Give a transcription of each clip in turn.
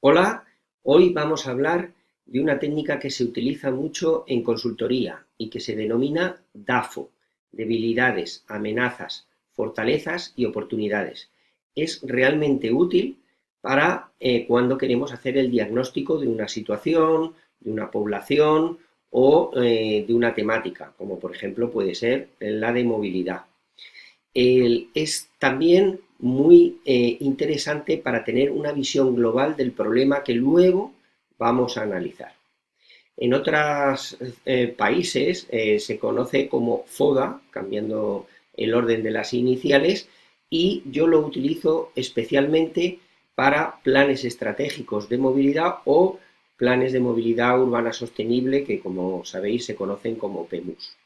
Hola, hoy vamos a hablar de una técnica que se utiliza mucho en consultoría y que se denomina DAFO, debilidades, amenazas, fortalezas y oportunidades. Es realmente útil para cuando queremos hacer el diagnóstico de una situación, de una población o de una temática, como por ejemplo puede ser la de movilidad. Es también muy interesante para tener una visión global del problema que luego vamos a analizar. En otros países se conoce como FODA, cambiando el orden de las iniciales, y yo lo utilizo especialmente para planes estratégicos de movilidad o planes de movilidad urbana sostenible, que como sabéis se conocen como PEMUS.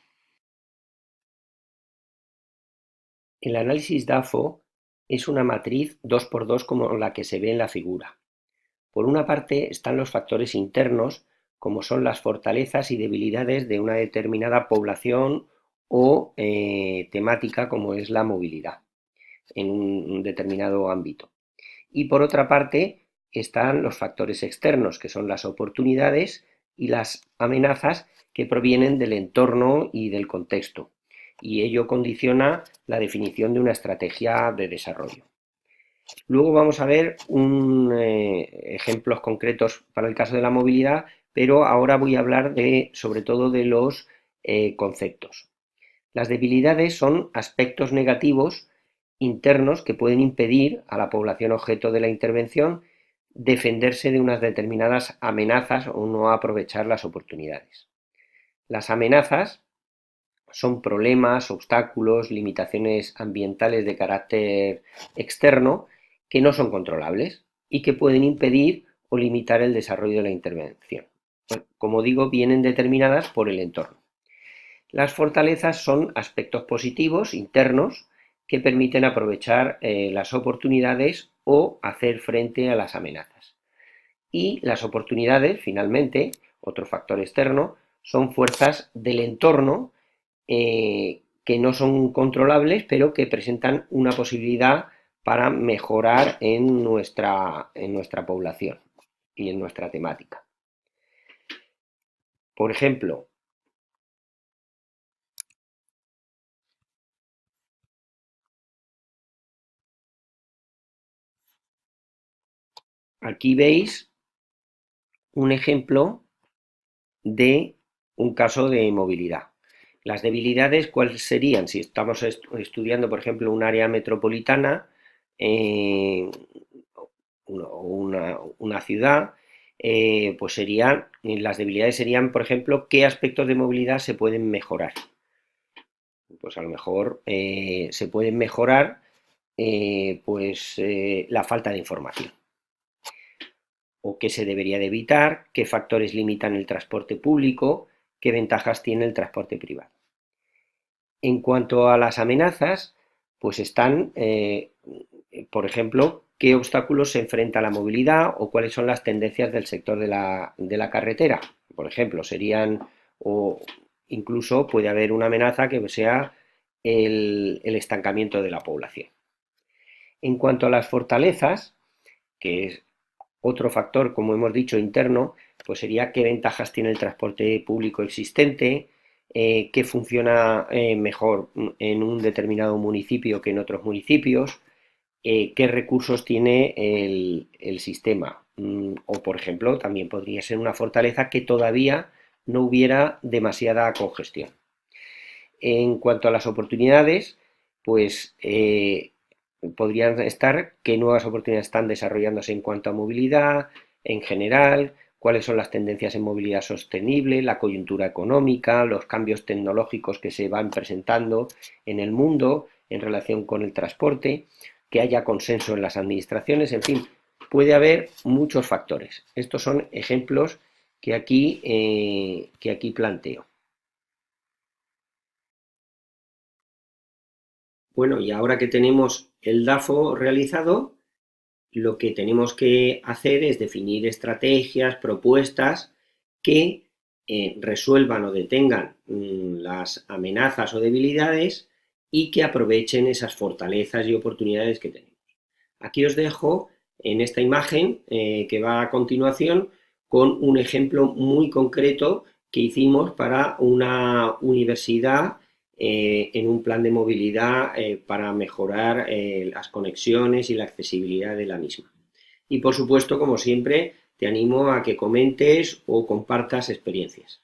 El análisis DAFO es una matriz 2x2 como la que se ve en la figura. Por una parte están los factores internos, como son las fortalezas y debilidades de una determinada población o temática como es la movilidad en un determinado ámbito. Y por otra parte están los factores externos, que son las oportunidades y las amenazas que provienen del entorno y del contexto, y ello condiciona la definición de una estrategia de desarrollo. Luego vamos a ver ejemplos concretos para el caso de la movilidad, pero ahora voy a hablar sobre todo de los conceptos. Las debilidades son aspectos negativos internos que pueden impedir a la población objeto de la intervención defenderse de unas determinadas amenazas o no aprovechar las oportunidades. Las amenazas son problemas, obstáculos, limitaciones ambientales de carácter externo que no son controlables y que pueden impedir o limitar el desarrollo de la intervención. Como digo, vienen determinadas por el entorno. Las fortalezas son aspectos positivos internos que permiten aprovechar las oportunidades o hacer frente a las amenazas. Y las oportunidades, finalmente, otro factor externo, son fuerzas del entorno que no son controlables, pero que presentan una posibilidad para mejorar en nuestra población y en nuestra temática. Por ejemplo, aquí veis un ejemplo de un caso de movilidad. Las debilidades, ¿cuáles serían? Si estamos estudiando, por ejemplo, un área metropolitana una ciudad, pues las debilidades serían, por ejemplo, qué aspectos de movilidad se pueden mejorar. Pues a lo mejor se pueden mejorar la falta de información. O qué se debería de evitar, qué factores limitan el transporte público, qué ventajas tiene el transporte privado. En cuanto a las amenazas, pues están, por ejemplo, qué obstáculos se enfrenta a la movilidad o cuáles son las tendencias del sector de la carretera. Por ejemplo, o incluso puede haber una amenaza que sea el estancamiento de la población. En cuanto a las fortalezas, que es otro factor, como hemos dicho, interno, pues sería qué ventajas tiene el transporte público existente, qué funciona mejor en un determinado municipio que en otros municipios, qué recursos tiene el sistema. O, por ejemplo, también podría ser una fortaleza que todavía no hubiera demasiada congestión. En cuanto a las oportunidades, pues podrían estar qué nuevas oportunidades están desarrollándose en cuanto a movilidad en general, cuáles son las tendencias en movilidad sostenible, la coyuntura económica, los cambios tecnológicos que se van presentando en el mundo en relación con el transporte, que haya consenso en las administraciones, en fin, puede haber muchos factores. Estos son ejemplos que aquí planteo. Bueno, y ahora que tenemos el DAFO realizado, lo que tenemos que hacer es definir estrategias, propuestas que resuelvan o detengan las amenazas o debilidades y que aprovechen esas fortalezas y oportunidades que tenemos. Aquí os dejo en esta imagen que va a continuación con un ejemplo muy concreto que hicimos para una universidad en un plan de movilidad para mejorar las conexiones y la accesibilidad de la misma. Y por supuesto, como siempre, te animo a que comentes o compartas experiencias.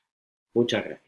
Muchas gracias.